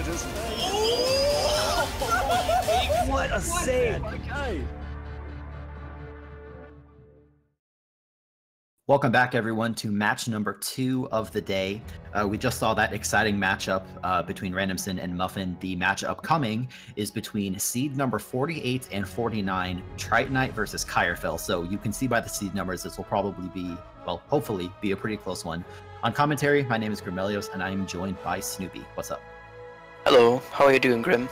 just... What a save! Welcome back, everyone, to match number 2 of the day. We just saw that exciting matchup between Randomson and Muffin. The match upcoming is between seed number 48 and 49, Tritonite versus Kirefel. So you can see by the seed numbers, this will probably be, well, hopefully be a pretty close one. On commentary, my name is Grimelios, and I am joined by Snoopy. What's up? Hello, how are you doing, Grim?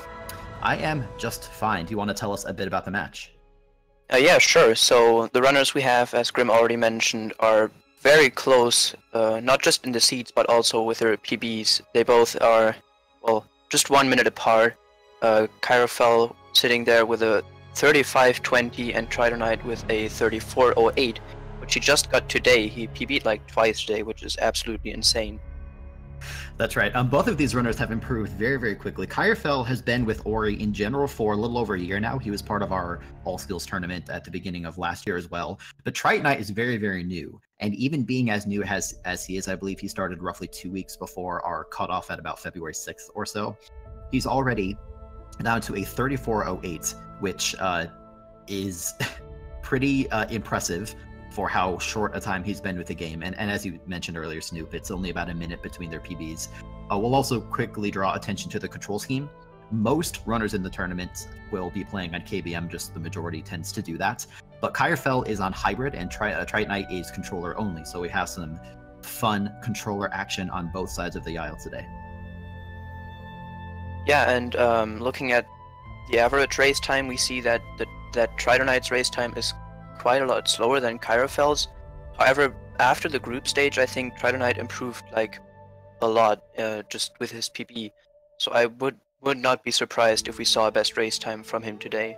I am just fine. Do you want to tell us a bit about the match? Yeah, sure. So the runners we have, as Grim already mentioned, are very close, not just in the seeds, but also with their PBs. They both are, well, just 1 minute apart. Kirefel sitting there with a 35.20 and Tritonite with a 34.08, which he just got today. He PB'd like twice today, which is absolutely insane. That's right. Both of these runners have improved very, very quickly. Kirefel has been with Ori in general for a little over a year now. He was part of our All Skills tournament at the beginning of last year as well. But Tritonite is very, very new. And even being as new as he is, I believe he started roughly 2 weeks before our cutoff at about February 6th or so. He's already down to a 34.08, which is pretty impressive for how short a time he's been with the game. And as you mentioned earlier, Snoop, it's only about a minute between their PBs. We'll also quickly draw attention to the control scheme. Most runners in the tournament will be playing on KBM, just the majority tends to do that. But Kirefel is on hybrid, and Tritonite is controller only, so we have some fun controller action on both sides of the aisle today. Yeah, and looking at the average race time, we see that that Tritonite's race time is quite a lot slower than Kirefel's. However, after the group stage, I think Tritonite improved like a lot just with his PB. So I would not be surprised if we saw a best race time from him today.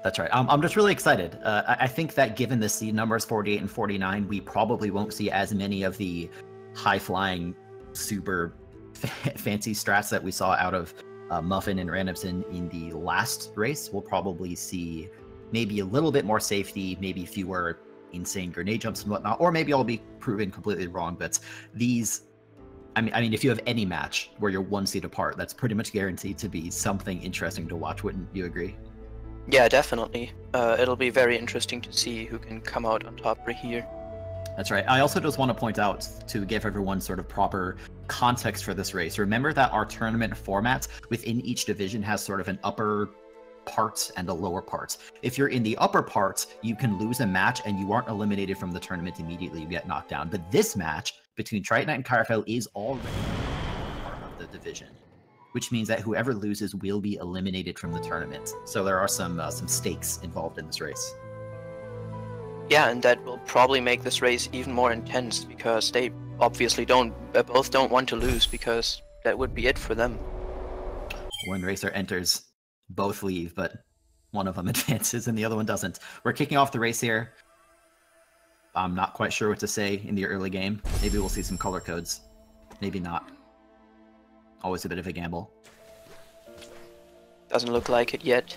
That's right. I'm just really excited. I think that given the seed numbers 48 and 49, we probably won't see as many of the high-flying, super fancy strats that we saw out of Muffin and Randomson in the last race. We'll probably see maybe a little bit more safety, maybe fewer insane grenade jumps and whatnot, or maybe I'll be proven completely wrong. But these, I mean, if you have any match where you're 1 seed apart, that's pretty much guaranteed to be something interesting to watch. Wouldn't you agree? Yeah, definitely. It'll be very interesting to see who can come out on top right here. That's right. I also just want to point out, to give everyone sort of proper context for this race, remember that our tournament format within each division has sort of an upper part and a lower part. If you're in the upper part, you can lose a match and you aren't eliminated from the tournament immediately. You get knocked down. But this match between Tritonite and Kirefel is already part of the division, which means that whoever loses will be eliminated from the tournament. So there are some stakes involved in this race. Yeah, and that will probably make this race even more intense because they obviously both don't want to lose, because that would be it for them. When racer enters, both leave, but one of them advances and the other one doesn't. We're kicking off the race here. I'm not quite sure what to say in the early game. Maybe we'll see some color codes. Maybe not. Always a bit of a gamble. Doesn't look like it yet.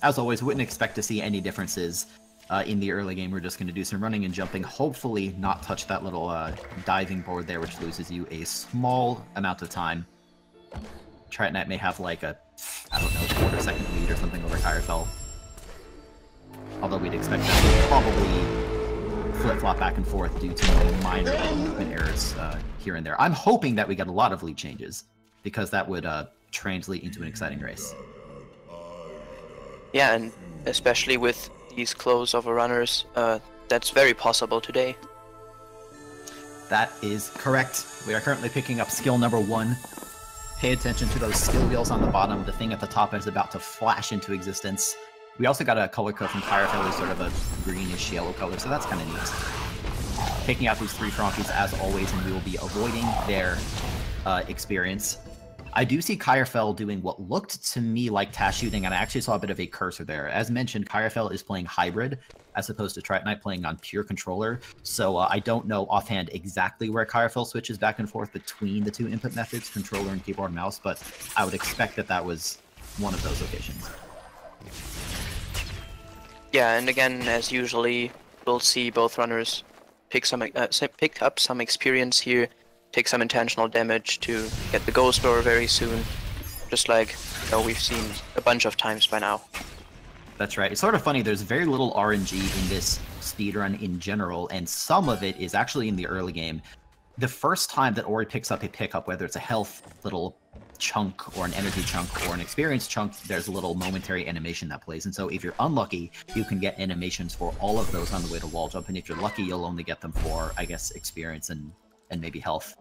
As always, wouldn't expect to see any differences in the early game. We're just going to do some running and jumping. Hopefully not touch that little diving board there, which loses you a small amount of time. Tritonite may have like a, I don't know, quarter-second lead or something over Kirefel. Although we'd expect that to probably flip-flop back and forth due to minor movement errors here and there. I'm hoping that we get a lot of lead changes, because that would translate into an exciting race. Yeah, and especially with these close of runners, that's very possible today. That is correct. We are currently picking up skill number 1. Pay attention to those skill wheels on the bottom. The thing at the top is about to flash into existence. We also got a color code from Kirefel, is sort of a greenish yellow color, so that's kind of neat. Taking out these 3 Frankies as always, and we will be avoiding their experience. I do see Kirefel doing what looked to me like task shooting, and I actually saw a bit of a cursor there. As mentioned, Kirefel is playing hybrid, as opposed to Tritonite playing on pure controller, so I don't know offhand exactly where Kirefel switches back and forth between the 2 input methods, controller and keyboard and mouse, but I would expect that that was one of those locations. Yeah, and again, as usually, we'll see both runners pick up some experience here. take some intentional damage to get the Ghost Roar very soon, just like we've seen a bunch of times by now. That's right. It's sort of funny, there's very little RNG in this speedrun in general, and some of it is actually in the early game. The first time that Ori picks up a pickup, whether it's a health little chunk or an energy chunk or an experience chunk, there's a little momentary animation that plays. And so if you're unlucky, you can get animations for all of those on the way to wall jump. And if you're lucky, you'll only get them for, I guess, experience and maybe health.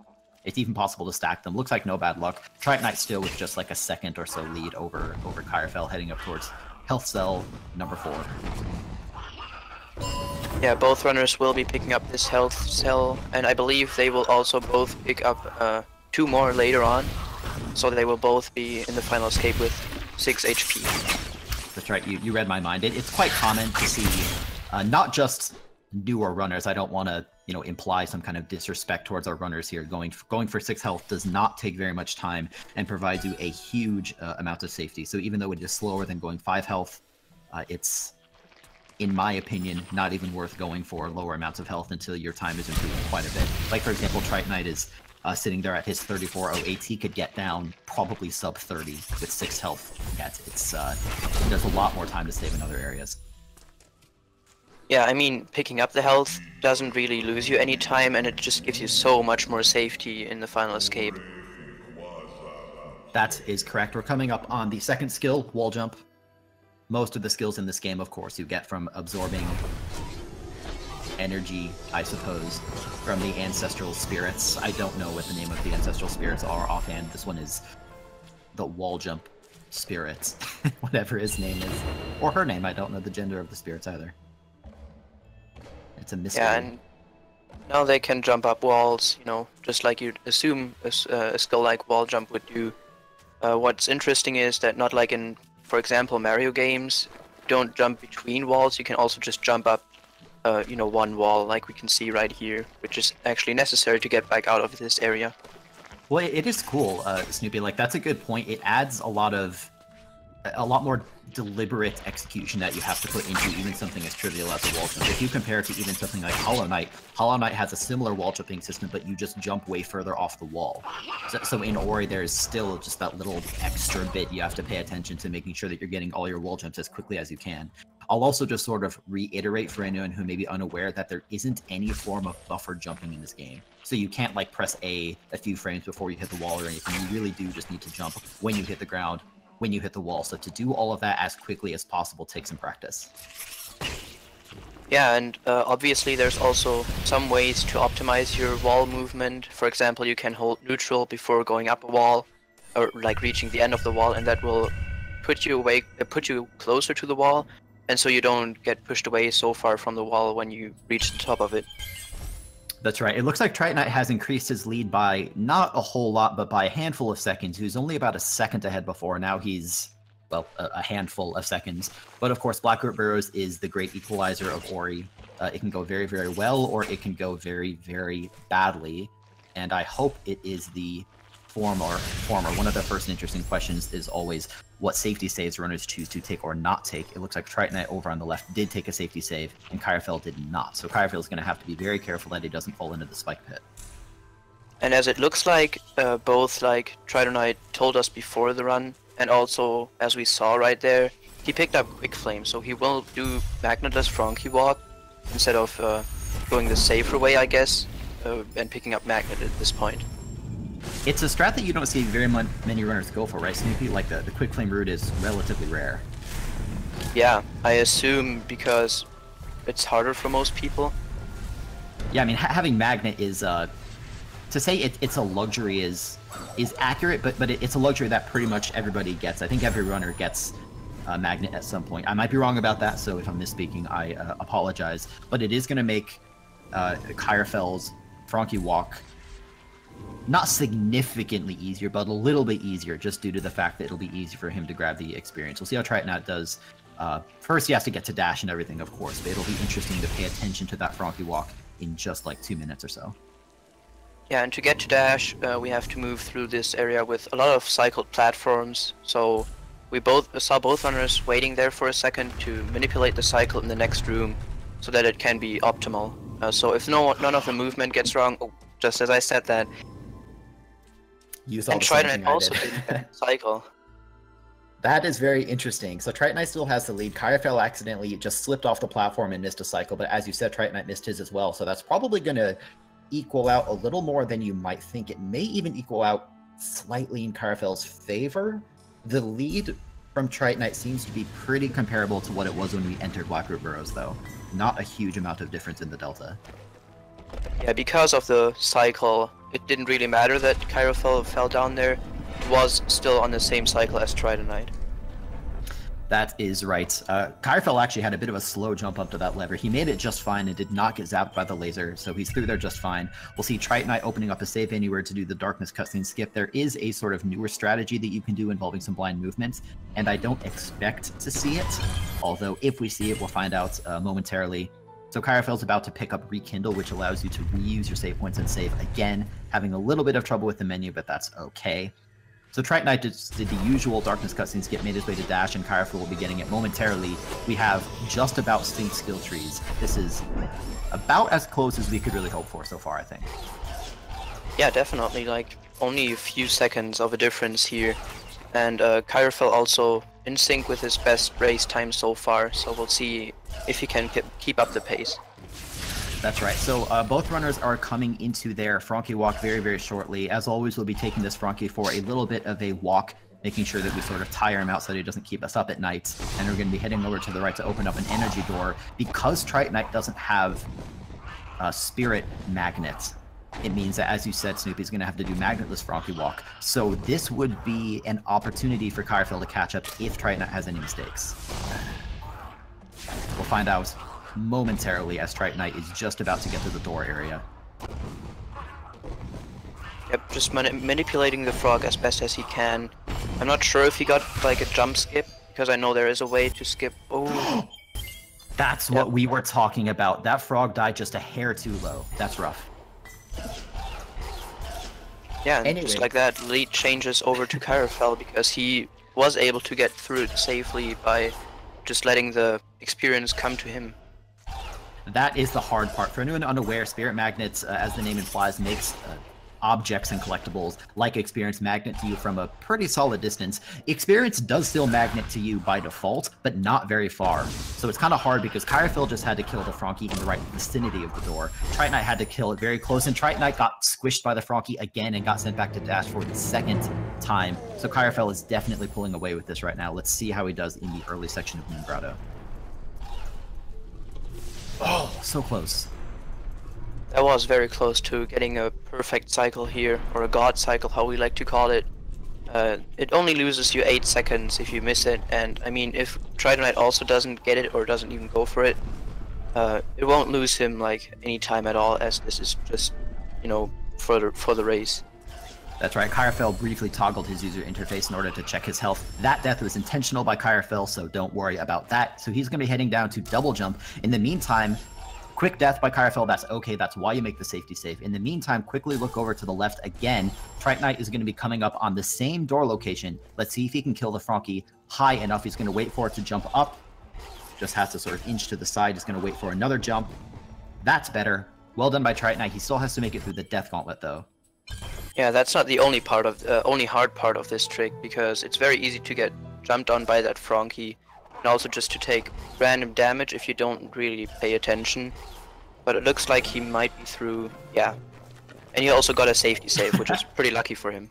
It's even possible to stack them. Looks like no bad luck. Triton Knight still with just like a second or so lead over Kirefel, heading up towards health cell number 4. Yeah, both runners will be picking up this health cell, and I believe they will also both pick up 2 more later on, so they will both be in the final escape with 6 HP. That's right, you read my mind. It's quite common to see not just newer runners. I don't want to imply some kind of disrespect towards our runners here. Going for 6 health does not take very much time and provides you a huge amount of safety. So even though it is slower than going 5 health, it's, in my opinion, not even worth going for lower amounts of health until your time is improved quite a bit. Like, for example, Triton Knight is sitting there at his 3408. He could get down probably sub 30 with 6 health yet. There's a lot more time to save in other areas. Yeah, I mean, picking up the health doesn't really lose you any time, and it just gives you so much more safety in the final escape. That is correct. We're coming up on the second skill, wall jump. Most of the skills in this game, of course, you get from absorbing energy, I suppose, from the ancestral spirits. I don't know what the name of the ancestral spirits are offhand. This one is the wall jump spirit, whatever his name is. Or her name, I don't know the gender of the spirits either. It's a mystery. Yeah, and now they can jump up walls, just like you'd assume a skill like wall jump would do. What's interesting is that not like in, for example, Mario games, don't jump between walls. You can also just jump up, one wall, like we can see right here, which is actually necessary to get back out of this area. Well, it is cool, Snoopy. Like, that's a good point. It adds a lot more deliberate execution that you have to put into even something as trivial as a wall jump. If you compare it to even something like Hollow Knight has a similar wall jumping system, but you just jump way further off the wall. So in Ori, there's still just that little extra bit you have to pay attention to, making sure that you're getting all your wall jumps as quickly as you can. I'll also just sort of reiterate for anyone who may be unaware that there isn't any form of buffer jumping in this game. So you can't like press A few frames before you hit the wall or anything. You really do just need to jump when you hit the ground, when you hit the wall. So to do all of that as quickly as possible takes some practice. Yeah, and obviously there's also some ways to optimize your wall movement. For example, you can hold neutral before going up a wall, or like reaching the end of the wall, and that will put you closer to the wall, and so you don't get pushed away so far from the wall when you reach the top of it. That's right. It looks like Triton Knight has increased his lead by not a whole lot, but by a handful of seconds. He was only about a second ahead before. Now he's, well, a handful of seconds. But of course, Black Root Burrows is the great equalizer of Ori. It can go very, very well, or it can go very, very badly. And I hope it is the former. One of the first interesting questions is always what safety saves runners choose to take or not take. It looks like Triton Knight over on the left did take a safety save, and Kirefel did not. So Kirefel is going to have to be very careful that he doesn't fall into the spike pit. And as it looks like, both like Triton Knight told us before the run, and also as we saw right there, he picked up Quick Flame, so he will do Magnetless Frankie Walk instead of going the safer way, I guess, and picking up Magnet at this point. It's a strat that you don't see very many runners go for, right, Snoopy? Like, the Quick Flame route is relatively rare. Yeah, I assume because it's harder for most people. Yeah, I mean, having Magnet is, to say it's a luxury is accurate, but it's a luxury that pretty much everybody gets. I think every runner gets Magnet at some point. I might be wrong about that, so if I'm misspeaking, I apologize. But it is going to make Kirefel's Frankie Walk not significantly easier, but a little bit easier, just due to the fact that it'll be easy for him to grab the experience. We'll see how Triton Knight does. First, he has to get to dash and everything, of course, but it'll be interesting to pay attention to that Frankie Walk in just like 2 minutes or so. Yeah, and to get to dash, we have to move through this area with a lot of cycled platforms. So we saw both runners waiting there for a second to manipulate the cycle in the next room, so that it can be optimal. So if none of the movement gets wrong, just as I said that, You saw And the same Trident thing I also did. didn't cycle. That is very interesting. So Tritonite still has the lead. Kirefel accidentally just slipped off the platform and missed a cycle, but as you said, Tritonite missed his as well. So that's probably going to equal out a little more than you might think. It may even equal out slightly in Kirefel's favor. The lead from Tritonite seems to be pretty comparable to what it was when we entered Blackroot Burrows, though. Not a huge amount of difference in the delta. Yeah, because of the cycle, it didn't really matter that Kirefel fell down there. It was still on the same cycle as Tridonite. That is right. Kirefel actually had a bit of a slow jump up to that lever. He made it just fine and did not get zapped by the laser, so he's through there just fine. We'll see Tritonite opening up a save anywhere to do the Darkness cutscene skip. There is a sort of newer strategy that you can do involving some blind movements, and I don't expect to see it, although if we see it, we'll find out momentarily. So Kirefel's about to pick up Rekindle, which allows you to reuse your save points and save again, having a little bit of trouble with the menu, but that's okay. So Tritonite did the usual Darkness cutscene skip, made his way to dash, and Kirefel will be getting it momentarily. We have just about synced skill trees. This is about as close as we could really hope for so far, I think. Yeah, definitely, like, only a few seconds of a difference here. And Kirefel also in sync with his best race time so far, so we'll see if he can keep up the pace. That's right. So both runners are coming into their Frankie walk very, very shortly. As always, we'll be taking this Frankie for a little bit of a walk, making sure that we sort of tire him out so that he doesn't keep us up at night. And we're going to be heading over to the right to open up an energy door. Because Tritonite doesn't have spirit magnets, it means that, as you said, Snoopy's going to have to do magnetless Frankie walk. So this would be an opportunity for Kirefel to catch up if Tritonite has any mistakes. We'll find out momentarily as Tritonite is just about to get to the door area. Yep, just manipulating the frog as best as he can. I'm not sure if he got like a jump skip, because I know there is a way to skip. Oh, That's what we were talking about. That frog died just a hair too low. That's rough. Yeah, and Anyway. just like that, lead changes over to Kirefel because he was able to get through it safely by just letting the experience come to him. That is the hard part. For anyone unaware, spirit magnets, as the name implies, makes objects and collectibles like experience magnet to you from a pretty solid distance. Experience does still magnet to you by default, but not very far. So it's kind of hard because Kirefel just had to kill the Frankie in the right vicinity of the door. Tritonite had to kill it very close, and Tritonite got squished by the Frankie again and got sent back to dash for the second time. So Kirefel is definitely pulling away with this right now. Let's see how he does in the early section of Moon Grotto. Oh, so close. That was very close to getting a perfect cycle here, or a god cycle, how we like to call it. It only loses you 8 seconds if you miss it, and I mean, if Tritonite also doesn't get it or doesn't even go for it, it won't lose him like any time at all, as this is just, you know, for the race. That's right, Kirefel briefly toggled his user interface in order to check his health. That death was intentional by Kirefel, so don't worry about that. So he's going to be heading down to double jump. In the meantime, quick death by Kirefel, that's okay, that's why you make the safety save. In the meantime, quickly look over to the left again. Tritonite is going to be coming up on the same door location. Let's see if he can kill the Frankie high enough. He's going to wait for it to jump up. Just has to sort of inch to the side. He's going to wait for another jump. That's better. Well done by Tritonite. He still has to make it through the death gauntlet, though. Yeah, that's not the only part of only hard part of this trick, because it's very easy to get jumped on by that Frankie, and also just to take random damage if you don't really pay attention. But it looks like he might be through, yeah. And he also got a safety save, which is pretty lucky for him.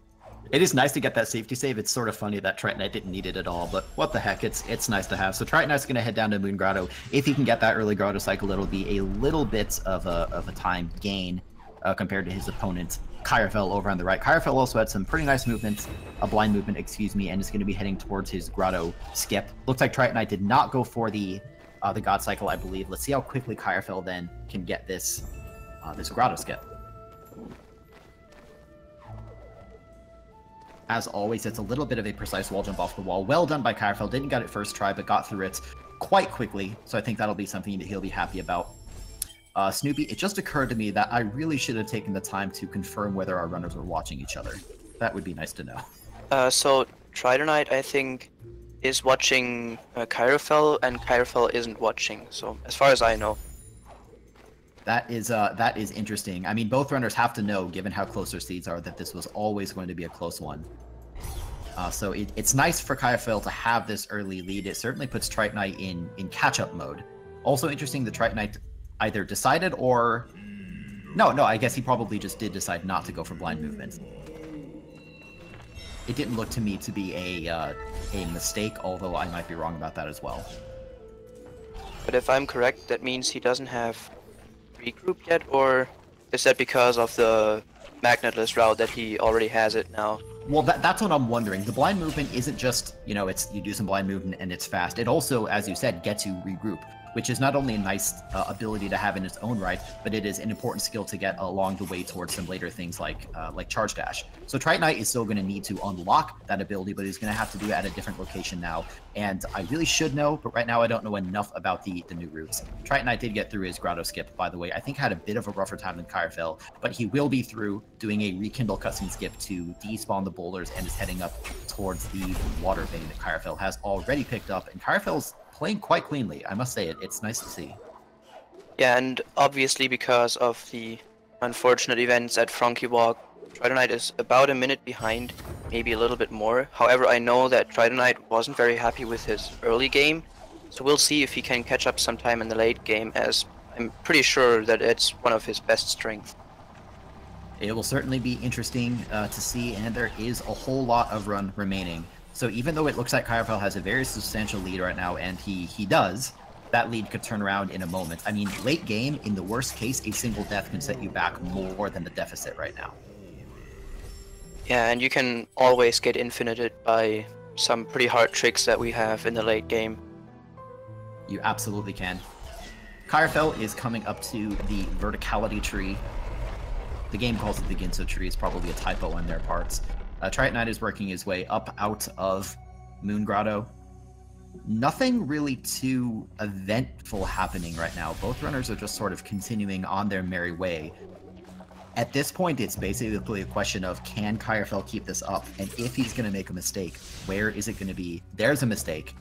It is nice to get that safety save. It's sort of funny that Tritonite didn't need it at all, but what the heck, it's nice to have. So Tritonite's going to head down to Moon Grotto. If he can get that early Grotto cycle, it'll be a little bit of a time gain compared to his opponent, Kirefel, over on the right. Kirefel also had some pretty nice movements, a blind movement, excuse me, and is going to be heading towards his Grotto skip. Looks like Tritonite did not go for the God cycle, I believe. Let's see how quickly Kirefel then can get this this Grotto skip. As always, it's a little bit of a precise wall jump off the wall. Well done by Kirefel. Didn't get it first try, but got through it quite quickly. So I think that'll be something that he'll be happy about. Snoopy, it just occurred to me that I really should have taken the time to confirm whether our runners were watching each other. That would be nice to know. So Tritonite, I think, is watching Kirefel, and Kirefel isn't watching. So as far as I know. That is interesting. I mean, both runners have to know, given how close their seeds are, that this was always going to be a close one. So it's nice for Kirefel to have this early lead. It certainly puts Trite Knight in catch-up mode. Also interesting, the Trite Knight either decided or... No, I guess he probably just did decide not to go for blind movement. It didn't look to me to be a mistake, although I might be wrong about that as well. But if I'm correct, that means he doesn't have regroup yet, or is that because of the magnetless route that he already has it now? Well, that's what I'm wondering. The blind movement isn't just, it's you do some blind movement and it's fast. It also, as you said, gets you regroup, which is not only a nice ability to have in its own right, but it is an important skill to get along the way towards some later things like charge dash. So Trite Knight is still going to need to unlock that ability, but he's going to have to do it at a different location now. And I really should know, but right now I don't know enough about the new routes. Trite Knight did get through his grotto skip, by the way. I think had a bit of a rougher time than Kirefel, but he will be through doing a rekindle cutscene skip to despawn the boulders and is heading up towards the water vein that Kirefel has already picked up. And Kirefel's playing quite cleanly, I must say it. It's nice to see. Yeah, and obviously because of the unfortunate events at Frankie Walk, Trite Knight is about a minute behind, maybe a little bit more. However, I know that Trite Knight wasn't very happy with his early game, so we'll see if he can catch up sometime in the late game, as I'm pretty sure that it's one of his best strengths. It will certainly be interesting to see, and there is a whole lot of run remaining. So even though it looks like Kirefel has a very substantial lead right now, and he does, that lead could turn around in a moment. I mean, late game, in the worst case, a single death can set you back more than the deficit right now. Yeah, and you can always get infinited by some pretty hard tricks that we have in the late game. You absolutely can. Kirefel is coming up to the verticality tree. The game calls it the Ginso tree. It's probably a typo on their parts. Trite Knight is working his way up out of Moon Grotto. Nothing really too eventful happening right now. Both runners are just sort of continuing on their merry way. At this point, it's basically a question of, can Kirefel keep this up? And if he's going to make a mistake, where is it going to be? There's a mistake.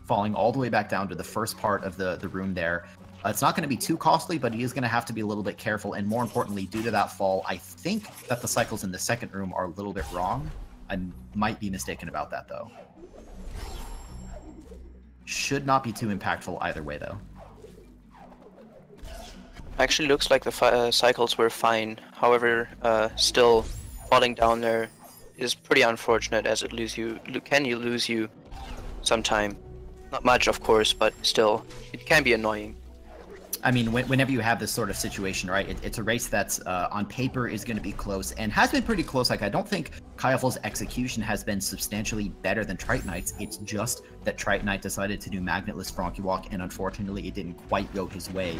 Falling all the way back down to the first part of the room there. It's not going to be too costly, but he is going to have to be a little bit careful. And more importantly, due to that fall, I think that the cycles in the second room are a little bit wrong. I might be mistaken about that, though. Should not be too impactful either way, though. Actually looks like the cycles were fine. However, still falling down there is pretty unfortunate, as it lose you some time. Not much, of course, but still, it can be annoying. I mean, whenever you have this sort of situation, right, it's a race that's on paper is going to be close and has been pretty close. Like, I don't think Kirefel's execution has been substantially better than Trite Knight's. It's just that Trite Knight decided to do magnetless Frankie Walk, and unfortunately, it didn't quite go his way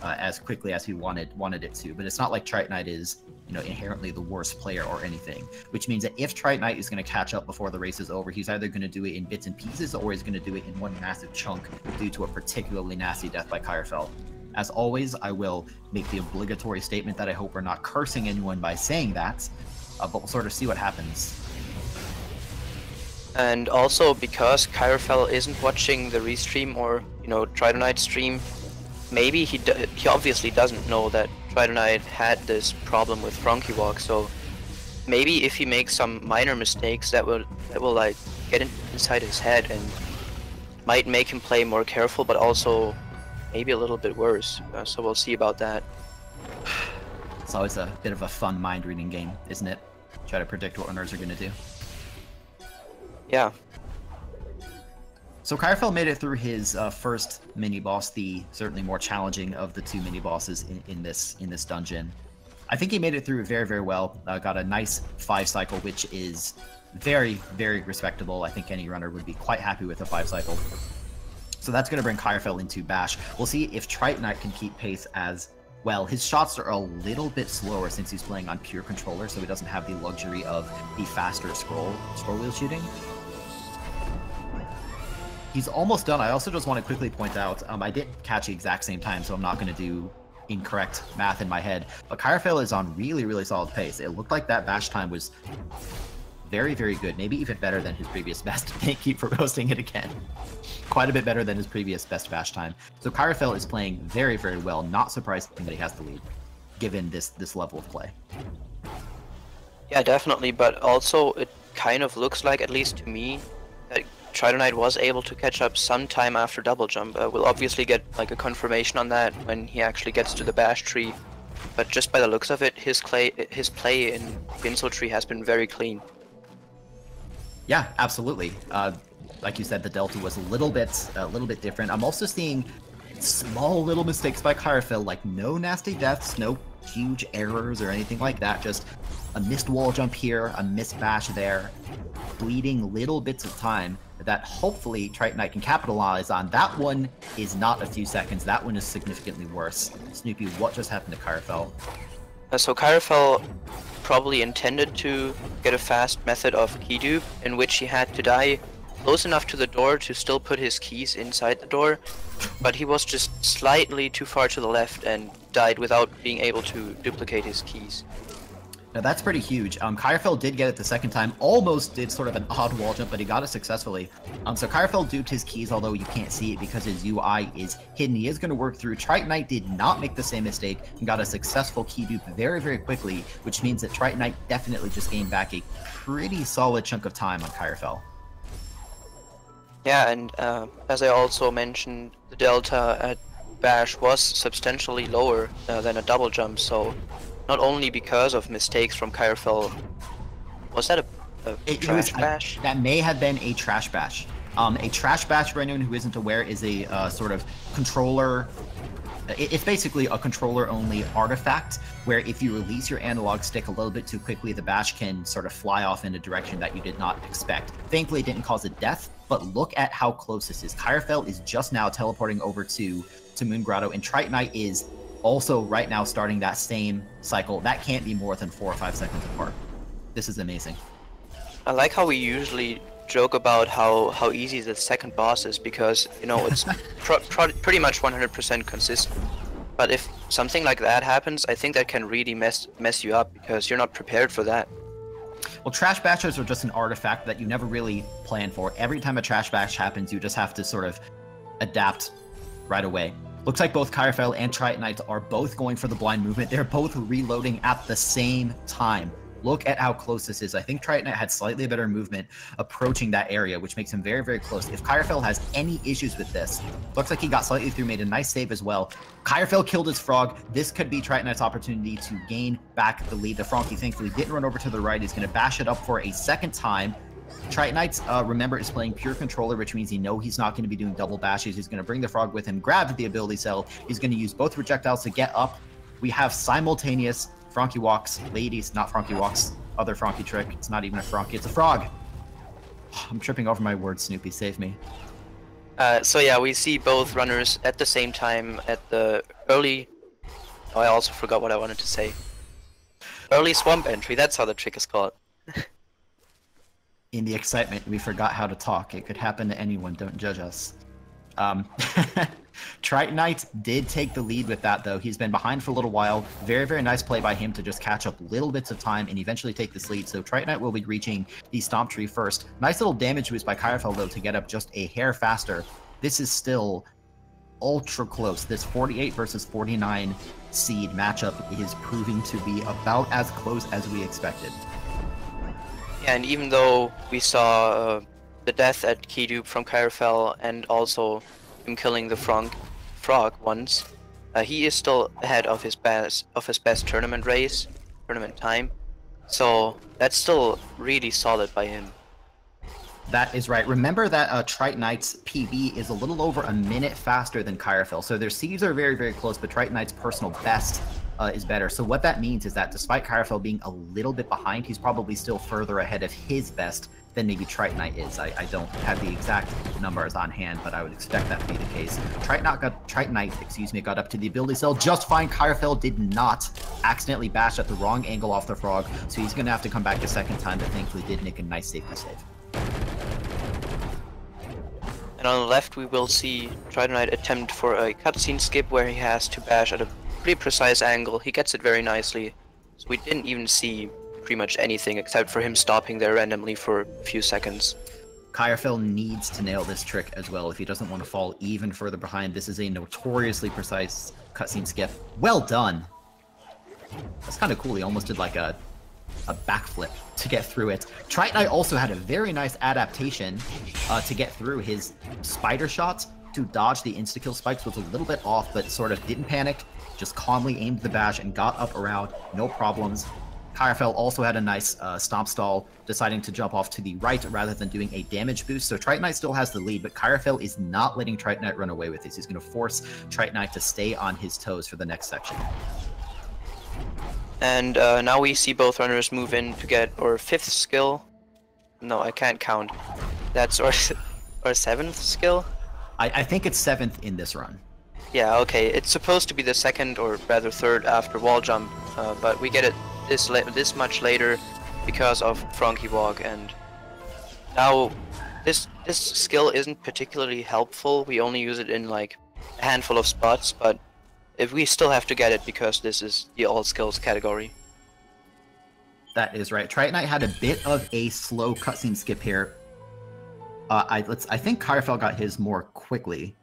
as quickly as he wanted it to. But it's not like Trite Knight is, inherently the worst player or anything. Which means that if Trite Knight is going to catch up before the race is over, he's either going to do it in bits and pieces, or he's going to do it in one massive chunk due to a particularly nasty death by Kirefel. As always, I will make the obligatory statement that I hope we're not cursing anyone by saying that, but we'll sort of see what happens. And also, because Kirefel isn't watching the restream or, Trite Knight stream, maybe he obviously doesn't know that Trite Knight had this problem with Frankie Walk, so maybe if he makes some minor mistakes that will like get inside his head and might make him play more careful, but also maybe a little bit worse, so we'll see about that. It's always a bit of a fun mind-reading game, isn't it? Try to predict what runners are going to do. Yeah. So Kirefel made it through his first mini-boss, the certainly more challenging of the two mini-bosses in this dungeon. I think he made it through very, very well. Got a nice 5-cycle, which is very, very respectable. I think any runner would be quite happy with a 5-cycle. So that's going to bring Kirefel into Bash. We'll see if Trite Knight can keep pace as well. His shots are a little bit slower since he's playing on pure controller, so he doesn't have the luxury of the faster scroll wheel shooting. He's almost done. I also just want to quickly point out, I didn't catch the exact same time, so I'm not going to do incorrect math in my head, but Kirefel is on really, really solid pace. It looked like that Bash time was very, very good, maybe even better than his previous best. Thank you for roasting it again. quite a bit better than his previous best bash time. So Kirefel is playing very, very well. Not surprising that he has the lead, given this level of play. Yeah, definitely, but also it kind of looks like, at least to me, that Tridonite was able to catch up sometime after double jump. We'll obviously get like a confirmation on that when he actually gets to the bash tree, but just by the looks of it, his play in Ginsel tree has been very clean. Yeah, absolutely. Like you said, the delta was a little bit different. I'm also seeing small little mistakes by Kirefel, like no nasty deaths, no huge errors or anything like that. Just a missed wall jump here, a missed bash there, bleeding little bits of time that hopefully Tritonite can capitalize on. That one is not a few seconds. That one is significantly worse. Snoopy, what just happened to Kirefel? So Kirefel probably intended to get a fast method of key dupe, in which he had to die close enough to the door to still put his keys inside the door, but he was just slightly too far to the left and died without being able to duplicate his keys. Now that's pretty huge. Kirefel did get it the second time, almost did sort of an odd wall jump, but he got it successfully. So Kirefel duped his keys, although you can't see it because his UI is hidden. He is going to work through. Tritonite did not make the same mistake and got a successful key dupe very, very quickly, which means that Tritonite definitely just gained back a pretty solid chunk of time on Kirefel. Yeah, and as I also mentioned, the delta at bash was substantially lower than a double jump, so not only because of mistakes from Kirefel. Was that a trash bash? That may have been a trash bash. A trash bash, for anyone who isn't aware, is a sort of controller. It's basically a controller-only artifact where if you release your analog stick a little bit too quickly, the bash can sort of fly off in a direction that you did not expect. Thankfully, it didn't cause a death, but look at how close this is. Kirefel is just now teleporting over to Moon Grotto, and Tritonite is also right now starting that same cycle. That can't be more than 4 or 5 seconds apart. This is amazing. I like how we usually joke about how easy the second boss is, because, you know, it's pretty much 100% consistent. But if something like that happens, I think that can really mess you up, because you're not prepared for that. Well, trash bashers are just an artifact that you never really plan for. Every time a trash bash happens, you just have to sort of adapt right away. Looks like both Kirefel and Tritonite are both going for the blind movement. They're both reloading at the same time. Look at how close this is. I think Tritonite had slightly better movement approaching that area, which makes him very, very close. If Kirefel has any issues with this, looks like he got slightly through, made a nice save as well. Kirefel killed his frog. This could be Tritonite's opportunity to gain back the lead. The Frankie thankfully didn't run over to the right. He's going to bash it up for a second time. Tritonite, remember, is playing pure controller, which means he's not going to be doing double bashes. He's going to bring the frog with him, grab the ability cell. He's going to use both projectiles to get up. We have simultaneous Frankie walks, ladies, not Frankie walks, other Frankie trick. It's not even a Frankie, it's a frog. I'm tripping over my words, Snoopy, save me. So yeah, we see both runners at the same time at the early... Oh, I also forgot what I wanted to say. Early swamp entry, that's how the trick is called. In the excitement, we forgot how to talk. It could happen to anyone, don't judge us. Tritonite did take the lead with that, though. He's been behind for a little while. Very, very nice play by him to just catch up little bits of time and eventually take this lead. So Tritonite will be reaching the Stomp Tree first. Nice little damage boost by Kirefel, though, to get up just a hair faster. This is still ultra close. This 48 versus 49 seed matchup is proving to be about as close as we expected. Yeah, and even though we saw the death at key dupe from Kirefel and also him killing the frog once, he is still ahead of his best tournament time. So that's still really solid by him. That is right. Remember that Tritonite's PB is a little over a minute faster than Kirefel. So their seeds are very, very close, but Tritonite's personal best is better. So what that means is that despite Kirefel being a little bit behind, he's probably still further ahead of his best than maybe Tritonite is. I don't have the exact numbers on hand, but I would expect that to be the case. Tritonite got up to the ability cell just fine. Kirefel did not accidentally bash at the wrong angle off the frog, so he's going to have to come back a second time, but thankfully did make a nice safety save. And on the left, we will see Tritonite attempt for a cutscene skip where he has to bash at a pretty precise angle. He gets it very nicely, so we didn't even see pretty much anything except for him stopping there randomly for a few seconds. Kirefel needs to nail this trick as well if he doesn't want to fall even further behind. This is a notoriously precise cutscene skip. Well done! That's kind of cool. He almost did like a backflip to get through it. Tritonite also had a very nice adaptation to get through. His spider shots to dodge the insta-kill spikes was a little bit off, but sort of didn't panic, just calmly aimed the bash and got up around, no problems. Kirefel also had a nice stomp stall, deciding to jump off to the right rather than doing a damage boost. So Tritonite still has the lead, but Kirefel is not letting Tritonite run away with this. He's going to force Tritonite to stay on his toes for the next section. And now we see both runners move in to get our 5th skill. No, I can't count. That's our 7th skill? I think it's 7th in this run. Yeah, okay. It's supposed to be the 2nd or rather 3rd after wall jump, but we get it this much later because of Frankie Walk. And now this skill isn't particularly helpful. We only use it in like a handful of spots, but if we still have to get it because this is the all skills category. That is right. Tritonite had a bit of a slow cutscene skip here. I think Kirefel got his more quickly.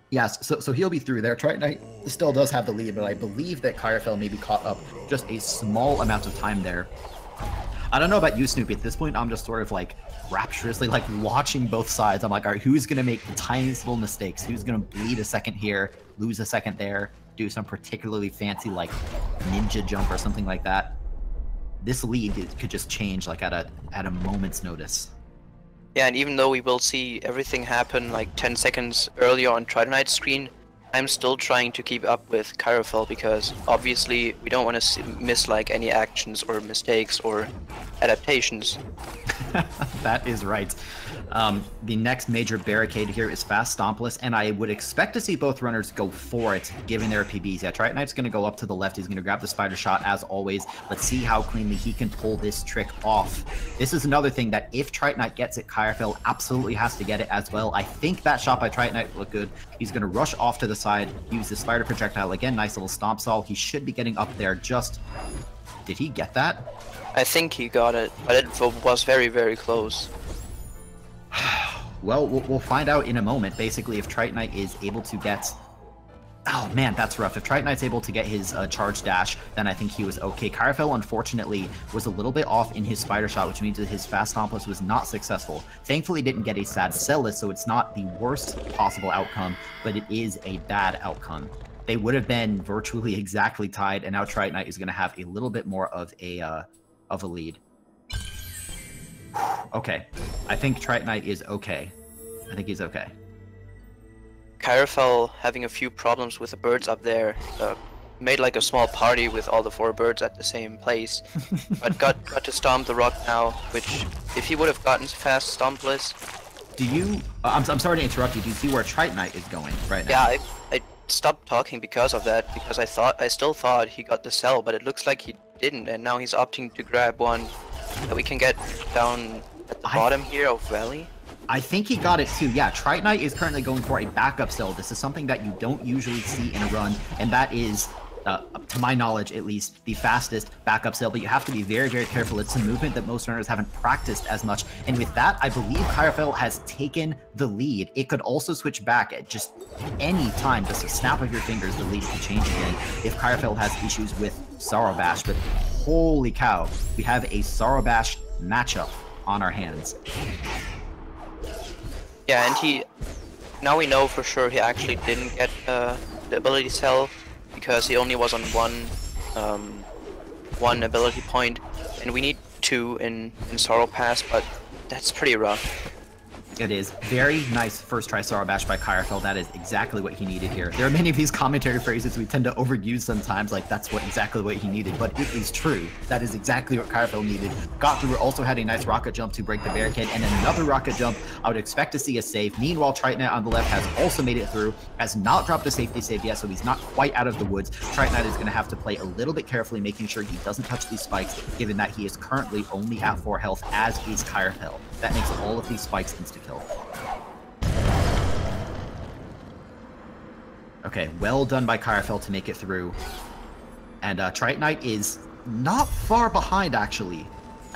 Yes, so he'll be through there. Tritonite still does have the lead, but I believe that Kirefel maybe caught up just a small amount of time there. I don't know about you, Snoopy. At this point, I'm just sort of like rapturously like watching both sides. I'm like, all right, who's gonna make the tiniest little mistakes? Who's gonna bleed a second here, lose a second there, do some particularly fancy like ninja jump or something like that? This lead could just change like at a moment's notice. Yeah, and even though we will see everything happen like 10 seconds earlier on Tritonite's screen, I'm still trying to keep up with Kirefel because obviously we don't want to miss like any actions or mistakes or adaptations. That is right. The next major barricade here is Fast Stompless, and I would expect to see both runners go for it, given their PBs. Yeah, Tritonite's going to go up to the left. He's going to grab the spider shot, as always. Let's see how cleanly he can pull this trick off. This is another thing that if Tritonite gets it, Kirefel absolutely has to get it as well. I think that shot by Tritonite looked good. He's going to rush off to the side, use the spider projectile again. Nice little stomp stall. He should be getting up there just... Did he get that? I think he got it, but it was very, very close. Well, we'll find out in a moment. Basically, if Tritonite is able to get... Oh, man, that's rough. If Tritonite's able to get his charge dash, then I think he was okay. Kirefel, unfortunately, was a little bit off in his spider shot, which means that his fast stompless was not successful. Thankfully, didn't get a sad cell list, so it's not the worst possible outcome, but it is a bad outcome. They would have been virtually exactly tied, and now Tritonite is going to have a little bit more of a lead. Okay. I think Tritonite is okay. I think he's okay. Kirefel having a few problems with the birds up there. Made like a small party with all the 4 birds at the same place. But got to stomp the rock now, which if he would have gotten fast stompless... Do you... I'm sorry to interrupt you. Do you see where Tritonite is going right now? Yeah, I stopped talking because of that, because I still thought he got the cell, but it looks like he didn't, and now he's opting to grab one that we can get down at the bottom here of Valley. I think he got it too. Yeah, Tritonite is currently going for a backup cell. This is something that you don't usually see in a run, and that is, to my knowledge at least, the fastest backup cell, but you have to be very, very careful. It's a movement that most runners haven't practiced as much, and with that, I believe Kirefel has taken the lead. It could also switch back at just any time, just a snap of your fingers, the lead could change again if Kirefel has issues with Sorrow Bash, but holy cow, we have a Sorrow Bash matchup on our hands. Yeah, and now we know for sure he actually didn't get the ability cell because he only was on one ability point, and we need 2 in Sorrow Pass, but that's pretty rough. It is. Very nice first try Sorrow Bash by Kirefel. That is exactly what he needed here. There are many of these commentary phrases we tend to overuse sometimes, like that's exactly what he needed, but it is true. That is exactly what Kirefel needed. Got through, also had a nice rocket jump to break the barricade, and another rocket jump. I would expect to see a save. Meanwhile, Tritonite on the left has also made it through, has not dropped a safety save yet, so he's not quite out of the woods. Tritonite is going to have to play a little bit carefully, making sure he doesn't touch these spikes, given that he is currently only at 4 health, as is Kirefel. That makes all of these spikes insta-kill. Okay, well done by Kirefel to make it through. And Tritonite is not far behind, actually.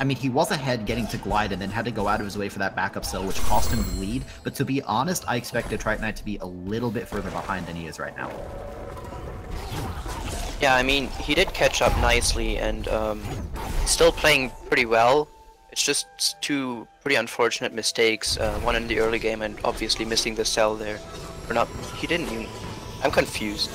I mean, he was ahead getting to glide and then had to go out of his way for that backup cell, which cost him the lead. But to be honest, I expected Tritonite to be a little bit further behind than he is right now. Yeah, I mean, he did catch up nicely and still playing pretty well. It's just two pretty unfortunate mistakes, one in the early game and obviously missing the cell there. Or not, he didn't even... I'm confused.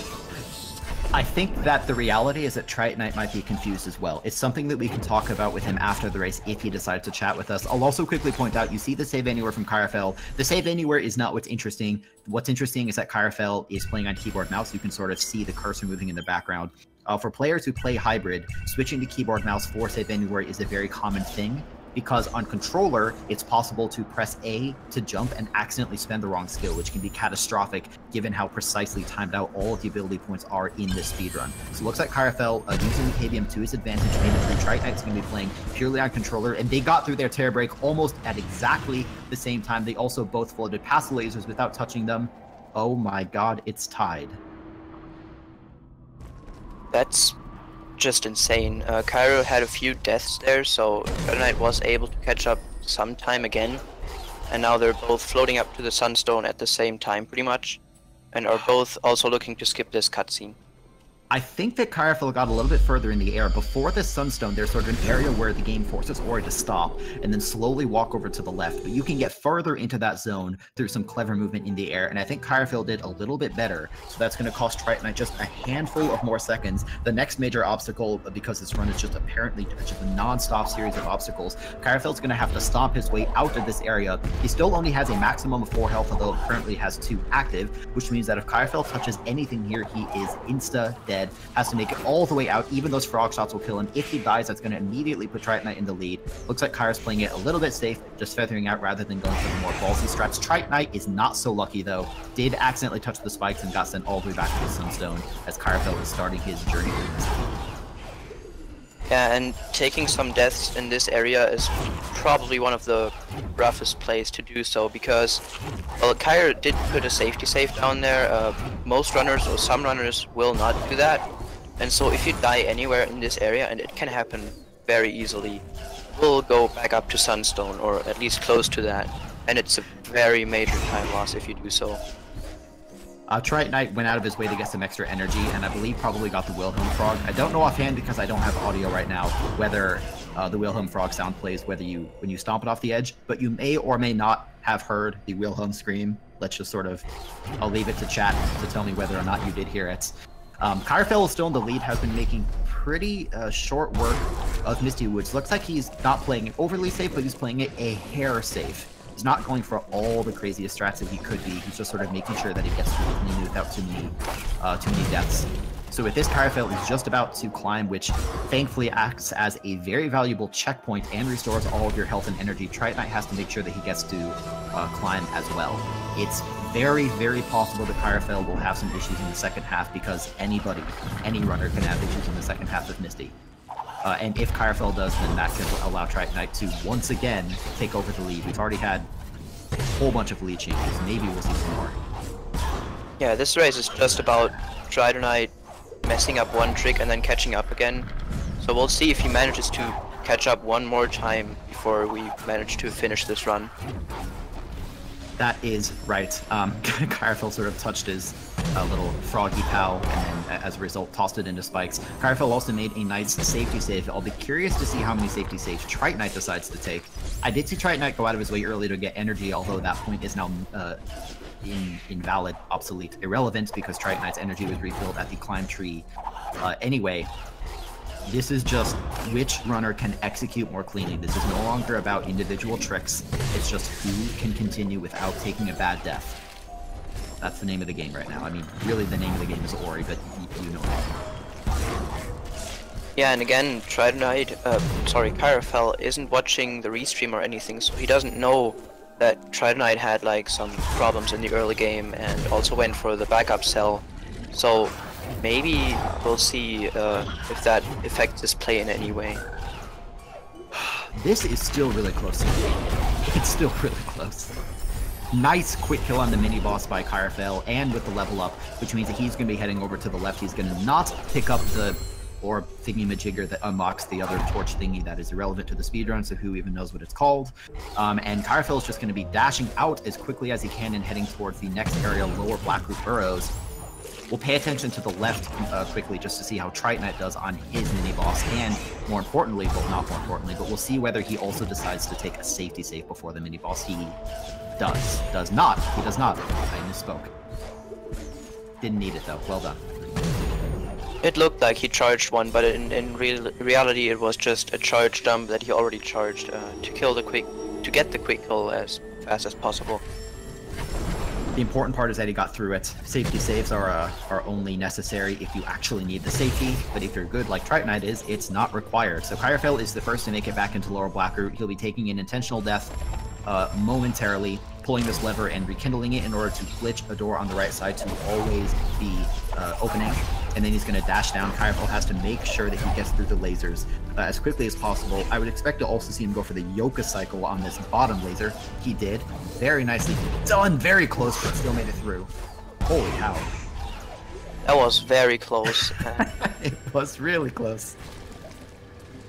I think that the reality is that Tritonite might be confused as well. It's something that we can talk about with him after the race if he decides to chat with us. I'll also quickly point out, you see the save anywhere from Kirefel. The save anywhere is not what's interesting. What's interesting is that Kirefel is playing on keyboard mouse. You can sort of see the cursor moving in the background. For players who play hybrid, switching to keyboard mouse for save anywhere is a very common thing, because on controller, it's possible to press A to jump and accidentally spend the wrong skill, which can be catastrophic given how precisely timed out all of the ability points are in this speedrun. So it looks like Kirefel, using the KBM to his advantage, made it through. Tritonite's going to be playing purely on controller, and they got through their tear break almost at exactly the same time. They also both floated past the lasers without touching them. Oh my god, it's tied. That's just insane. Cairo had a few deaths there, so Tritonite was able to catch up sometime again. And now they're both floating up to the Sunstone at the same time, pretty much. And are both also looking to skip this cutscene. I think that Kirefel got a little bit further in the air. Before the Sunstone, there's sort of an area where the game forces Ori to stop and then slowly walk over to the left. But you can get further into that zone through some clever movement in the air. And I think Kirefel did a little bit better. So that's going to cost Tritonite just a handful of more seconds. The next major obstacle, because this run is just apparently just a non-stop series of obstacles, Kirefel's going to have to stomp his way out of this area. He still only has a maximum of 4 health, although currently has 2 active, which means that if Kirefel touches anything here, he is insta-dead. Has to make it all the way out. Even those frog shots will kill him. If he dies, that's going to immediately put Tritonite in the lead. Looks like Kyra's playing it a little bit safe, just feathering out rather than going for the more ballsy strats. Tritonite is not so lucky, though. Did accidentally touch the spikes and got sent all the way back to the Sunstone as Kirefel is starting his journey through this. Yeah, and taking some deaths in this area is probably one of the roughest plays to do so, because, well, Kyra did put a safety save down there. Most runners, or some runners, will not do that. And so if you die anywhere in this area, and it can happen very easily, we'll go back up to Sunstone, or at least close to that. And it's a very major time loss if you do so. Tritonite went out of his way to get some extra energy, and I believe probably got the Wilhelm Frog. I don't know offhand because I don't have audio right now whether the Wilhelm Frog sound plays when you stomp it off the edge, but you may or may not have heard the Wilhelm scream. Let's just sort of, I'll leave it to chat to tell me whether or not you did hear it. Kirefel is still in the lead, has been making pretty short work of Misty Woods. Looks like he's not playing it overly safe, but he's playing it a hair safe. He's not going for all the craziest strats that he could be. He's just sort of making sure that he gets through cleanly without too many deaths. So with this, Kirefel is just about to climb, which thankfully acts as a very valuable checkpoint and restores all of your health and energy. Tritonite has to make sure that he gets to climb as well. It's very, very possible that Kirefel will have some issues in the second half, because any runner can have issues in the second half with Misty. And if Kirefel does, then that can allow Tritonite to once again take over the lead. We've already had a whole bunch of lead changes. Maybe we'll see some more. Yeah, this race is just about Tritonite messing up one trick and then catching up again. So we'll see if he manages to catch up one more time before we manage to finish this run. That is right. Kirefel sort of touched his little froggy pal, and then as a result tossed it into spikes. Kirefel also made a nice safety save. I'll be curious to see how many safety saves Tritonite decides to take. I did see Tritonite go out of his way early to get energy, although that point is now invalid, obsolete, irrelevant, because Tritonite's energy was refilled at the climb tree. Anyway, this is just which runner can execute more cleanly. This is no longer about individual tricks. It's just who can continue without taking a bad death. That's the name of the game right now. I mean, really the name of the game is Ori, but you know that. Yeah, and again, Kirefel isn't watching the restream or anything, so he doesn't know that Tritonite had like some problems in the early game and also went for the backup cell. So maybe we'll see if that affects his play in any way. This is still really close to me. It's still really close. Nice quick kill on the mini-boss by Kirefel, and with the level up, which means that he's going to be heading over to the left. He's going to not pick up the or thingy-majigger that unlocks the other torch thingy that is irrelevant to the speedrun, so who even knows what it's called. And Kirefel is just going to be dashing out as quickly as he can and heading towards the next area, lower Blackroot Burrows. We'll pay attention to the left quickly just to see how Trite Knight does on his mini-boss, and more importantly, well, not more importantly, but we'll see whether he also decides to take a safety save before the mini-boss. He does not. He does not. I misspoke. Didn't need it, though. Well done. It looked like he charged one, but in reality, it was just a charge jump that he already charged to get the quick kill as fast as possible. The important part is that he got through it. Safety saves are only necessary if you actually need the safety, but if you're good like Trite Knight is, it's not required. So Kirefel is the first to make it back into lower Blackroot. He'll be taking an intentional death momentarily, pulling this lever and rekindling it in order to glitch a door on the right side to always be opening. And then he's going to dash down. Kirefel has to make sure that he gets through the lasers as quickly as possible. I would expect to also see him go for the Yoka cycle on this bottom laser. He did. Very nicely done. Very close, but still made it through. Holy cow. That was very close. It was really close.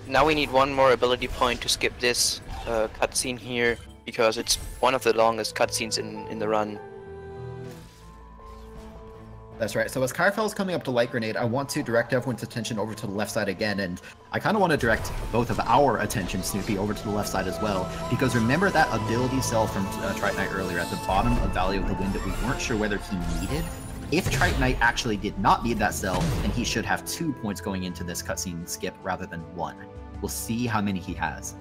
Now we need one more ability point to skip this cutscene here, because it's one of the longest cutscenes in the run. That's right. So as Kirefel is coming up to Light Grenade, I want to direct everyone's attention over to the left side again, and I kind of want to direct both of our attention, Snoopy, over to the left side as well, because remember that ability cell from Trite Knight earlier at the bottom of Valley of the Wind that we weren't sure whether he needed? If Trite Knight actually did not need that cell, then he should have 2 points going into this cutscene skip rather than 1. We'll see how many he has.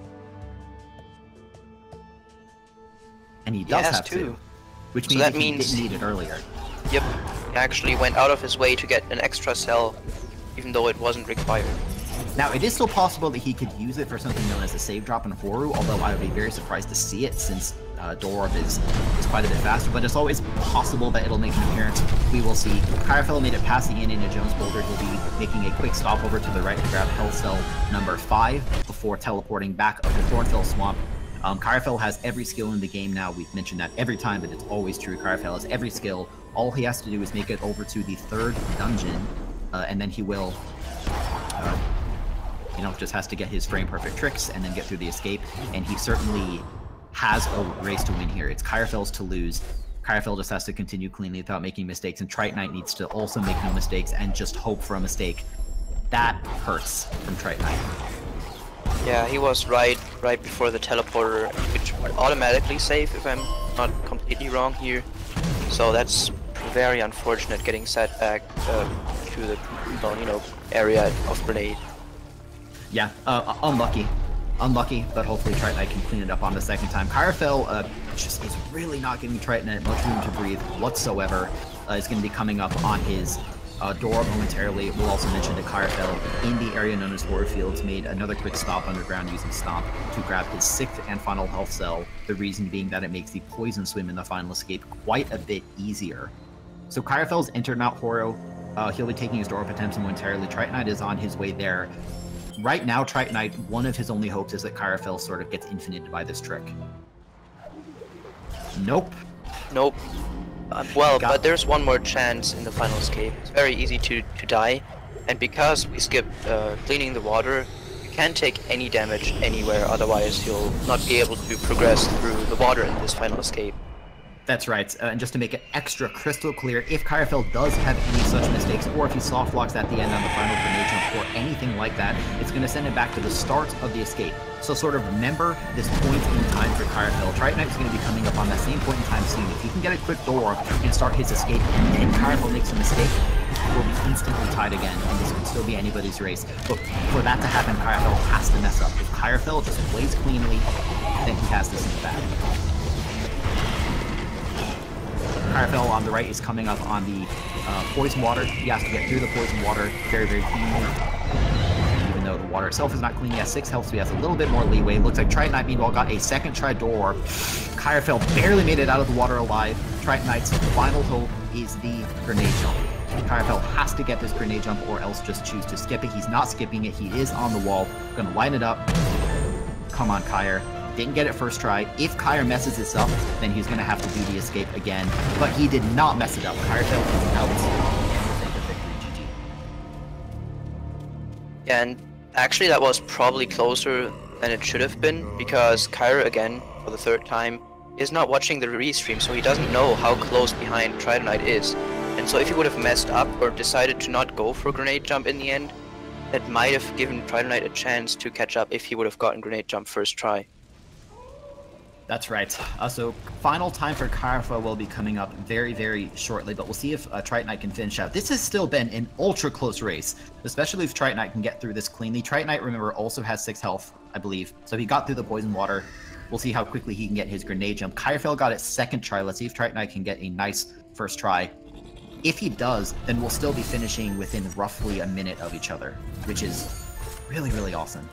And he does have 2. Which means that he didn't need it earlier. Yep, he actually went out of his way to get an extra cell, even though it wasn't required. Now, it is still possible that he could use it for something known as a save drop in Horu, although I would be very surprised to see it since Dorb is quite a bit faster, but it's always possible that it'll make an appearance. We will see. Kirefel made it past the Indiana Jones boulder. He'll be making a quick stop over to the right to grab health cell number 5 before teleporting back up the Thornfell Swamp. Kirefel has every skill in the game now. We've mentioned that every time, but it's always true. Kirefel has every skill. All he has to do is make it over to the 3rd dungeon, and then he will, just has to get his frame-perfect tricks and then get through the escape. And he certainly has a race to win here. It's Kirefel's to lose. Kirefel just has to continue cleanly without making mistakes, and Trite Knight needs to also make no mistakes and just hope for a mistake. That hurts from Trite Knight. Yeah, he was right before the teleporter, which would automatically save if I'm not completely wrong here. So that's very unfortunate, getting set back to the area of grenade. Yeah, unlucky, but hopefully Trite Knight can clean it up on the second time. Kirefel just is really not giving Trite Knight much room to breathe whatsoever. Is going to be coming up on his door momentarily. We'll also mention that Kirefel, in the area known as Horror Fields, made another quick stop underground using Stomp to grab his 6th and final health cell, the reason being that it makes the poison swim in the final escape quite a bit easier. So Kirefel's entered Mount Horo. He'll be taking his door up attempts momentarily. Trite Knight is on his way there. Right now, Trite Knight, one of his only hopes is that Kirefel sort of gets infinited by this trick. Nope. But there's one more chance in the final escape. It's very easy to die, and because we skipped cleaning the water, you can't take any damage anywhere, otherwise you'll not be able to progress through the water in this final escape. That's right, and just to make it extra crystal clear, if Kirefel does have any such mistakes, or if he soft locks at the end on the final grenade jump, or anything like that, it's going to send him back to the start of the escape. So sort of remember this point in time for Kirefel. Trite Knight is going to be coming up on that same point in time soon. If he can get a quick door and start his escape, and then Kirefel makes a mistake, we'll be instantly tied again, and this could still be anybody's race. But for that to happen, Kirefel has to mess up. If Kirefel just plays cleanly, then he has this in the bag. Kirefel on the right is coming up on the poison water. He has to get through the poison water very, very cleanly. Even though the water itself is not clean, he has 6 health, so he has a little bit more leeway. Looks like Trite Knight, meanwhile, got a second try door. Kirefel barely made it out of the water alive. Trite Knight's final hope is the grenade jump. Kirefel has to get this grenade jump or else just choose to skip it. He's not skipping it. He is on the wall. Gonna line it up. Come on, Kyre. Didn't get it first try. If Kyre messes this up, then he's going to have to do the escape again. But he did not mess it up. Kirefel is out. Yeah, and actually that was probably closer than it should have been, because Kyra, again, for the third time, is not watching the restream, so he doesn't know how close behind Tritonite is. And so if he would have messed up or decided to not go for Grenade Jump in the end, that might have given Tritonite a chance to catch up if he would have gotten Grenade Jump first try. That's right. So final time for Kirefel will be coming up very, very shortly, but we'll see if Tritonite can finish out. This has still been an ultra close race, especially if Tritonite can get through this cleanly. Tritonite, remember, also has 6 health, I believe, so he got through the poison water. We'll see how quickly he can get his grenade jump. Kirefel got it second try. Let's see if Tritonite can get a nice first try. If he does, then we'll still be finishing within roughly a minute of each other, which is really, really awesome.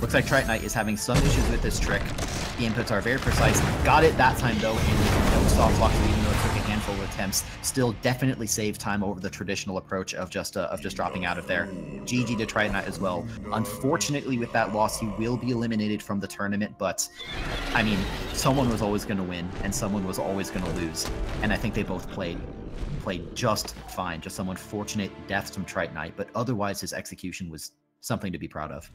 Looks like Tritonite is having some issues with this trick. The inputs are very precise. Got it that time though, and no soft lock, even though it took a handful of attempts. Still definitely saved time over the traditional approach of just dropping out of there. GG to Tritonite as well. Unfortunately, with that loss, he will be eliminated from the tournament, but I mean, someone was always going to win, and someone was always going to lose. And I think they both played just fine. Just some unfortunate deaths from Tritonite, but otherwise his execution was something to be proud of.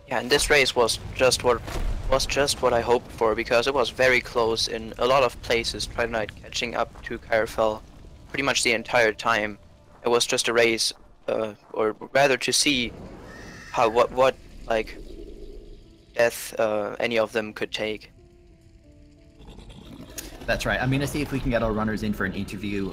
Yeah, and this race was just what I hoped for, because it was very close in a lot of places. Tritonite catching up to Kirefel pretty much the entire time. It was just a race, or rather to see how what like death any of them could take. That's right. I'm gonna see if we can get our runners in for an interview.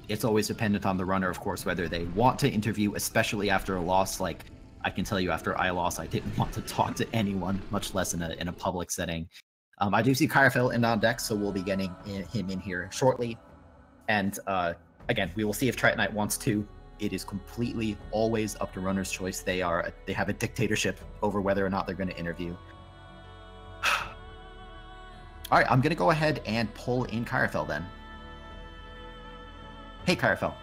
It's always dependent on the runner, of course, whether they want to interview, especially after a loss. Like, I can tell you, after I lost, I didn't want to talk to anyone, much less in a public setting. I do see Kirefel in on deck, so we'll be getting him in here shortly. And again, we will see if Tritonite wants to. It is completely always up to runner's choice. They have a dictatorship over whether or not they're going to interview. All right, I'm going to go ahead and pull in Kirefel then. Hey, Kirefel.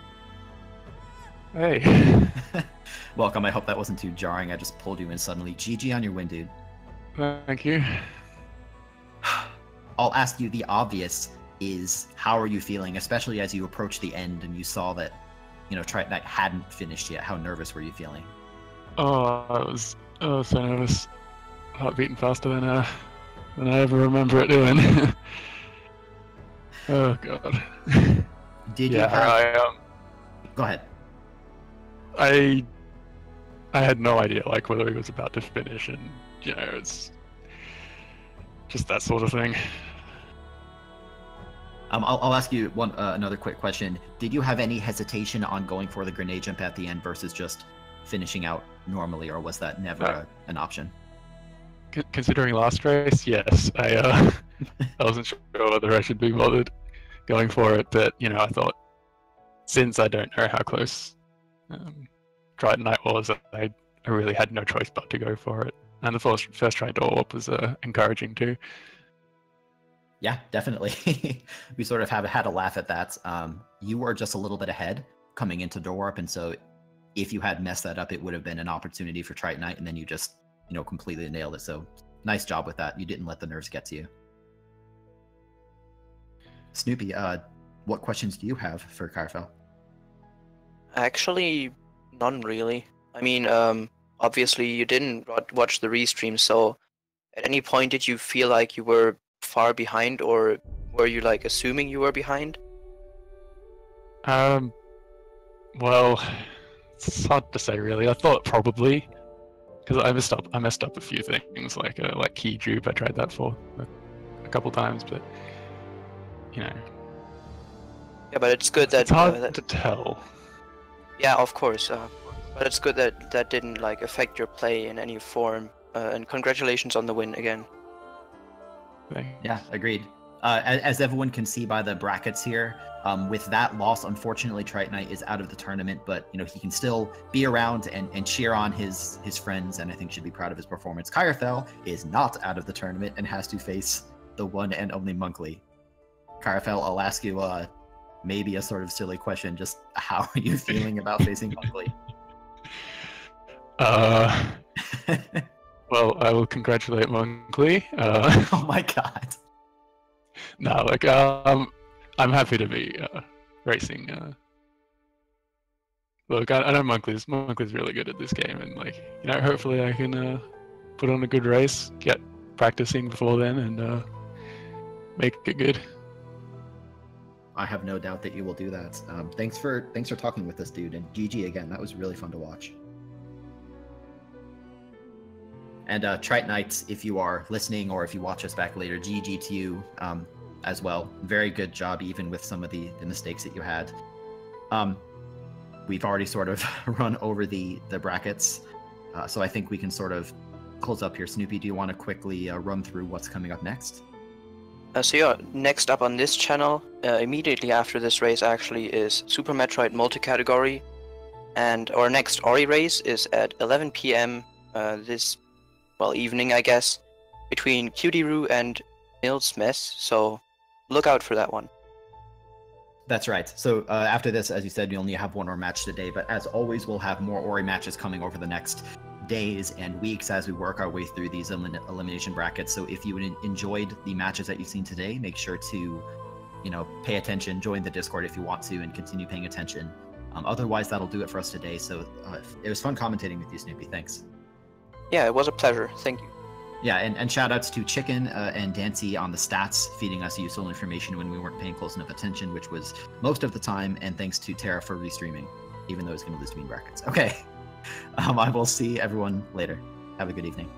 Hey. Welcome. I hope that wasn't too jarring. I just pulled you in suddenly. GG on your win, dude. Thank you. I'll ask you the obvious is, how are you feeling, especially as you approach the end and you saw that, you know, Tritonite hadn't finished yet? How nervous were you feeling? Oh, I was so nervous. Heart beating faster than I ever remember it doing. Oh god. Did you have... Go ahead. I had no idea like whether he was about to finish, and you know, it's just that sort of thing. I'll ask you another quick question. Did you have any hesitation on going for the grenade jump at the end versus just finishing out normally, or was that never an option? Considering last race, yes. I wasn't sure whether I should be bothered going for it, but you know, I thought, since I don't know how close Tritonite was, I really had no choice but to go for it. And the first try door up was encouraging too. Yeah, definitely. We sort of had a laugh at that. You were just a little bit ahead coming into door warp, and so if you had messed that up, it would have been an opportunity for Tritonite, and then you just, you know, completely nailed it. So nice job with that. You didn't let the nerves get to you. Snoopy, what questions do you have for Kirefel? Actually, none really. I mean, obviously you didn't watch the restream, so at any point did you feel like you were far behind, or were you like assuming you were behind? Well, it's hard to say really. I thought probably, because I messed up a few things, like key dupe. I tried that for a couple times, but you know. Yeah, but it's good that it's hard to tell. Yeah, of course. But it's good that that didn't like affect your play in any form. And congratulations on the win again. Thanks. Yeah, agreed. As everyone can see by the brackets here, with that loss, unfortunately, Tritonite is out of the tournament, but you know, he can still be around and cheer on his friends, and I think should be proud of his performance. Kirefel is not out of the tournament and has to face the one and only Monkley. Kirefel, I'll ask you maybe a sort of silly question. Just how are you feeling about facing Monkley? Well, I will congratulate Monkley. Oh my god. No, like I'm happy to be racing Look, I know Monkley's really good at this game, and like, you know, hopefully I can put on a good race, get practicing before then, and make it good. I have no doubt that you will do that. Thanks for talking with us, dude, and GG again. That was really fun to watch. And Trite Knights, if you are listening or if you watch us back later, GG to you as well. Very good job, even with some of the mistakes that you had. We've already sort of run over the brackets, so I think we can sort of close up here. Snoopy, do you want to quickly run through what's coming up next? So yeah, next up on this channel, immediately after this race actually, is Super Metroid multi-category, and our next Ori race is at 11 p.m. This evening, I guess, between Cutie-Roo and Mills Mess. So look out for that one. That's right. So after this, as you said, we only have one more match today, but as always, we'll have more Ori matches coming over the next days and weeks as we work our way through these elimination brackets. So if you enjoyed the matches that you've seen today, make sure to, you know, pay attention, join the Discord if you want to, and continue paying attention. Otherwise, that'll do it for us today. So it was fun commentating with you, Snoopy. Thanks. Yeah, it was a pleasure. Thank you. Yeah, and shout outs to Chicken and Dancy on the stats, feeding us useful information when we weren't paying close enough attention, which was most of the time, and thanks to Tara for restreaming, even though it's going to lose to me in brackets. Okay. I will see everyone later. Have a good evening.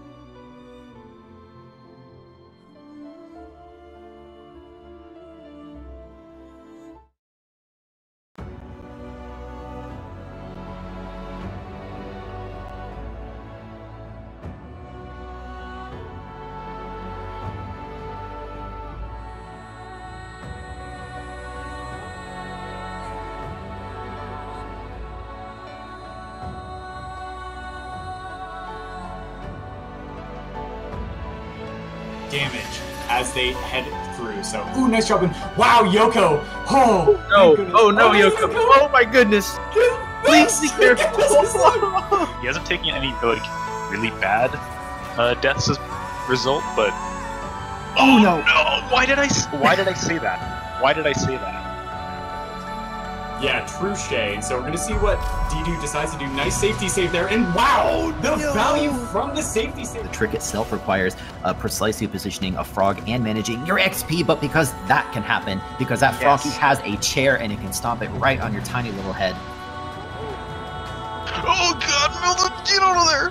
Damage as they head through. So, ooh, nice job. And wow, Yoko. Oh, no. Oh, no, Yoko. Oh, my goodness. Please be careful. He hasn't taken any, like, really bad deaths as a result, but... Oh, no. Why did I say that? Why did I say that? Yeah, true shade. So we're going to see what Didu decides to do. Nice safety save there. And wow, the value from the safety save. The trick itself requires precisely positioning a frog and managing your XP, but because that can happen, because that froggy has a chair and it can stomp it right on your tiny little head. Oh god, Milton, get out of there!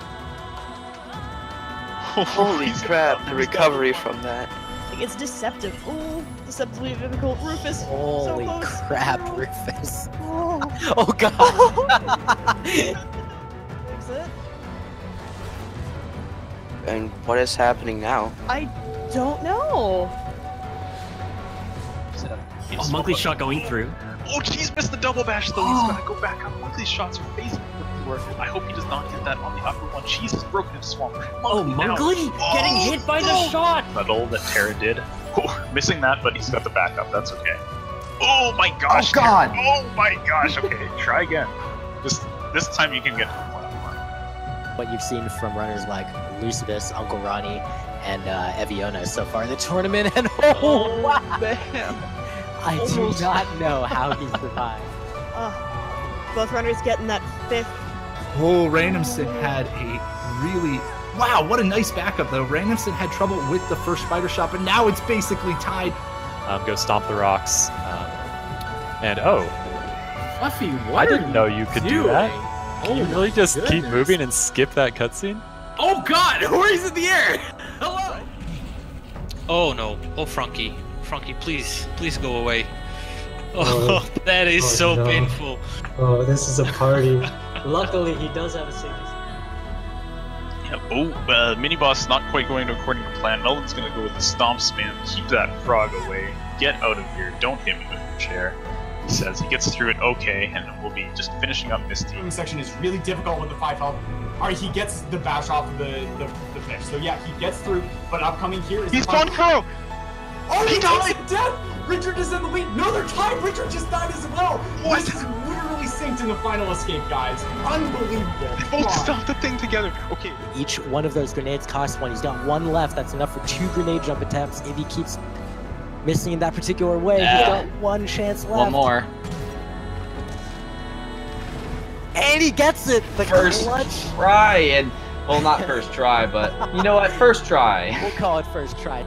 Holy crap, the recovery from that. It's deceptive. Ooh, deceptively difficult. Rufus. Holy so close. crap, Rufus. Oh, Oh god. Exit. And what is happening now? I don't know. Oh, Monkley's shot going through. Oh, he's missed the double bash though. He's gotta go back up. Monkley's shots are phasing through. I hope he does not get that on the upper one. Jesus, broken his swamp. Oh, Monkley getting hit by the shot. Subtle that Terra did. Oh, missing that, but he's got the backup. That's okay. Oh my gosh. Oh god. Oh my gosh. Okay, try again. Just this time you can get to the platform. What you've seen from runners like Lucidus, Uncle Ronnie, and Eviona so far in the tournament, and oh wow, Bam. I do not know how he survived. Both runners getting that fifth. Oh, Randomson had a really... Wow, what a nice backup, though. Randomson had trouble with the first spider shot, but now it's basically tied. Go stomp the rocks. And oh, Fluffy, what I didn't know you could do that. Oh, You really just keep moving and skip that cutscene? Oh god, Ori's in the air! Hello! Oh no. Oh, Frankie. Frankie, please go away. Oh, that is so no. painful. Oh, this is a party. Luckily, he does have a safety. Yeah, oh, mini boss not quite going according to plan. Melvin's gonna go with the stomp spam. Keep that frog away. Get out of here. Don't hit me with your chair. He says he gets through it okay, and we'll be just finishing up Misty. The section is really difficult with the 5 health. Alright, he gets the bash off of the fish. So yeah, he gets through, but upcoming here is... He's spawned Crow! Oh, he takes it death! Richard is in the lead. No, they're tied. Richard just died as well. What? This is literally synced in the final escape, guys. Unbelievable. They both stopped the thing together. Okay. Each one of those grenades costs one. He's got one left. That's enough for 2 grenade jump attempts. If he keeps missing in that particular way, he's got one chance left. One more. And he gets it! The First clutch! try, and well, not first try, but you know what? First try. We'll call it first try.